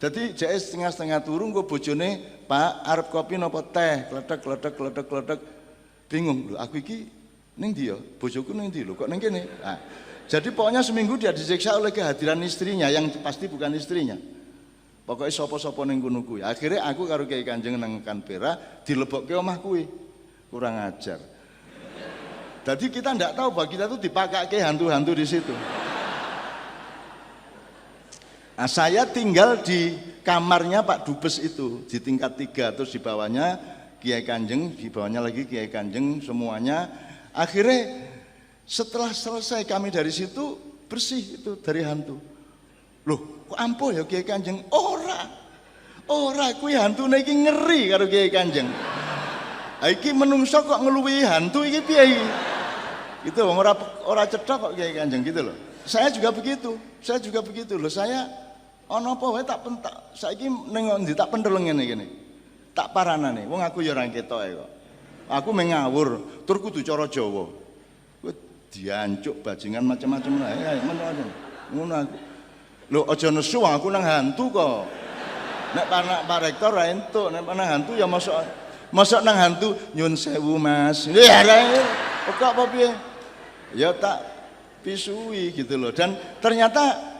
Dadi jake setengah-setengah turu nggo bojone, "Pak, arep kopi napa teh?" Kletek. Bingung, lho aku iki ning ndi ya? Bojoku ning ndi lho, kok ning kene? Nah, jadi pokoknya seminggu dia disiksa oleh kehadiran istrinya yang pasti bukan istrinya. Pokoknya sopo-sopo ning kono kuwi. Akhirnya aku karo Kiai Kanjeng nang Canberra dilebokke omah kuwi. Kurang ajar. Jadi kita ndak tahu bahwa kita tuh dipakake hantu-hantu di situ. Nah, saya tinggal di kamarnya Pak Dubes itu di tingkat 3, terus di bawahnya Kiai Kanjeng, di bawahnya lagi Kiai Kanjeng semuanya. Akhirnya setelah selesai kami dari situ bersih itu dari hantu. Loh, kok ampuh ya Kiai Kanjeng? Ora kuwi hantune iki ngeri karo Kiai Kanjeng. Iki menungso kok ngeluwi hantu iki piye iki? Itu wong ora cedhak kok Kiai Kanjeng gitu loh. Saya juga begitu loh. Saya ana apa wae tak pentak. Saiki ning ndi tak pentel ngene iki. Tak paranane. Wong aku ya ora ketoke kok. Aku mengawur, tur kudu cara Jawa. Kowe diancuk bajingan macam-macam ae. Ngono aku. Lho aja nesu aku nang hantu kok. Nek Pak Rektor ra entuk, nek nang hantu ya mosok nang hantu nyun sewu Mas. Ya kok apa piye? Ya tak pisui gitu loh. Dan ternyata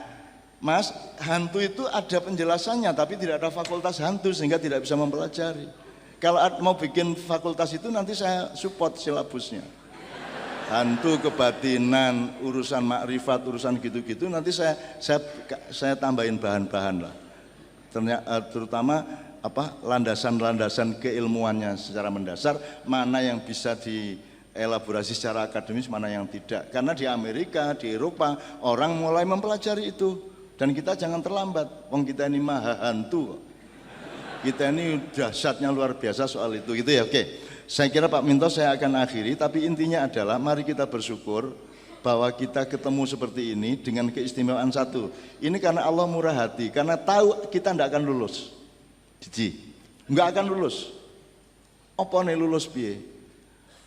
Mas, hantu itu ada penjelasannya tapi tidak ada fakultas hantu sehingga tidak bisa mempelajari. Kalau mau bikin fakultas itu nanti saya support silabusnya. Hantu kebatinan, urusan makrifat, urusan gitu-gitu nanti saya tambahin bahan-bahan lah. Terutama apa landasan-landasan keilmuannya secara mendasar, mana yang bisa dielaborasi secara akademis, mana yang tidak. Karena di Amerika, di Eropa orang mulai mempelajari itu dan kita jangan terlambat. Wong kita ini maha hantu. Kita ini dahsyatnya luar biasa soal itu gitu ya. Oke. Saya kira Pak Minto saya akan akhiri, tapi intinya adalah mari kita bersyukur bahwa kita ketemu seperti ini dengan keistimewaan satu. Ini karena Allah murah hati, karena tahu kita tidak akan lulus. Nggak akan lulus. Apa nih lulus piye?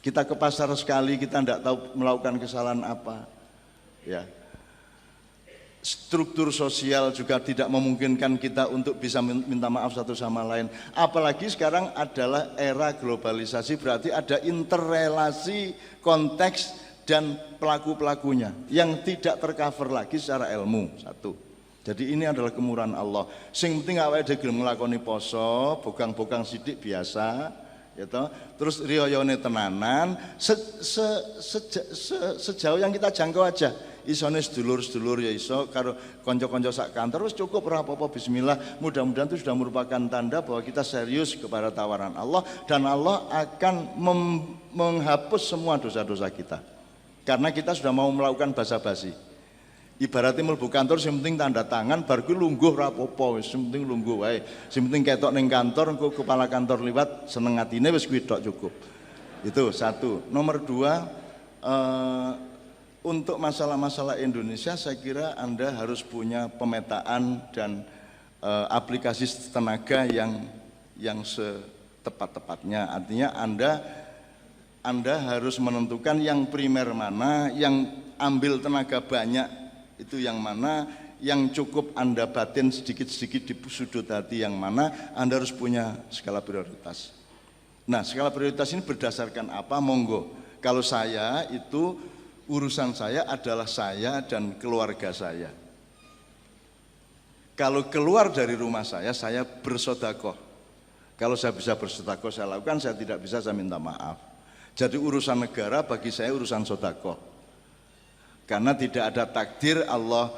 Kita ke pasar sekali, kita tidak tahu melakukan kesalahan apa. Ya. Struktur sosial juga tidak memungkinkan kita untuk bisa minta maaf satu sama lain. Apalagi sekarang adalah era globalisasi, berarti ada interrelasi konteks dan pelaku-pelakunya yang tidak tercover lagi secara ilmu. Satu. Jadi ini adalah kemurahan Allah. Sing penting awake dhewe gelem nglakoni poso, bogang-bogang sidik biasa, ya toh. Terus riyayane tenanan, sejauh yang kita jangkau aja. Isone sedulur-sedulur ya iso karo konco-konco sak kantor wis cukup ora apa-apa bismillah. Mudah-mudahan itu sudah merupakan tanda bahwa kita serius kepada tawaran Allah dan Allah akan menghapus semua dosa-dosa kita. Karena kita sudah mau melakukan basa-basi. Ibaratnya mlebu kantor sing penting tanda tangan bar kuwi lungguh ora apa-apa wis sing penting lungguh wae. Sing penting ketok ning kantor engko kepala kantor liwat seneng atine wis kuwi tok cukup. Itu satu. Nomor dua, untuk masalah-masalah Indonesia saya kira Anda harus punya pemetaan dan aplikasi tenaga yang setepat-tepatnya. Artinya Anda harus menentukan yang primer mana, yang ambil tenaga banyak itu yang mana, yang cukup Anda batin sedikit-sedikit di sudut hati yang mana. Anda harus punya skala prioritas. Nah, skala prioritas ini berdasarkan apa? Monggo. Kalau saya itu urusan saya adalah saya dan keluarga saya. Kalau keluar dari rumah saya bersedekah. Kalau saya bisa bersedekah saya lakukan, saya tidak bisa saya minta maaf. Jadi urusan negara bagi saya urusan sedekah. Karena tidak ada takdir Allah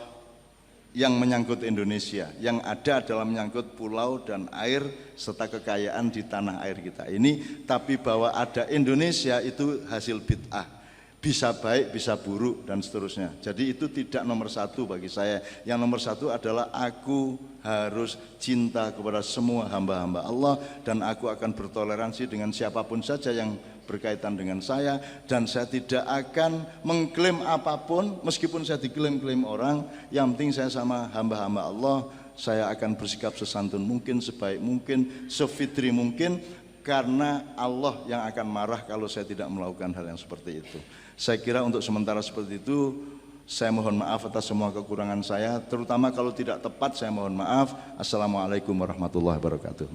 yang menyangkut Indonesia. Yang ada adalah menyangkut pulau dan air serta kekayaan di tanah air kita ini. Tapi bahwa ada Indonesia itu hasil bid'ah. Bisa baik, bisa buruk dan seterusnya. Jadi itu tidak nomor satu bagi saya. Yang nomor satu adalah aku harus cinta kepada semua hamba-hamba Allah dan aku akan bertoleransi dengan siapapun saja yang berkaitan dengan saya dan saya tidak akan mengklaim apapun meskipun saya diklaim-klaim orang. Yang penting saya sama hamba-hamba Allah, saya akan bersikap sesantun mungkin, sebaik mungkin, sefitri mungkin. Karena Allah yang akan marah kalau saya tidak melakukan hal yang seperti itu. Saya kira untuk sementara seperti itu, saya mohon maaf atas semua kekurangan saya, terutama kalau tidak tepat saya mohon maaf. Assalamualaikum warahmatullahi wabarakatuh.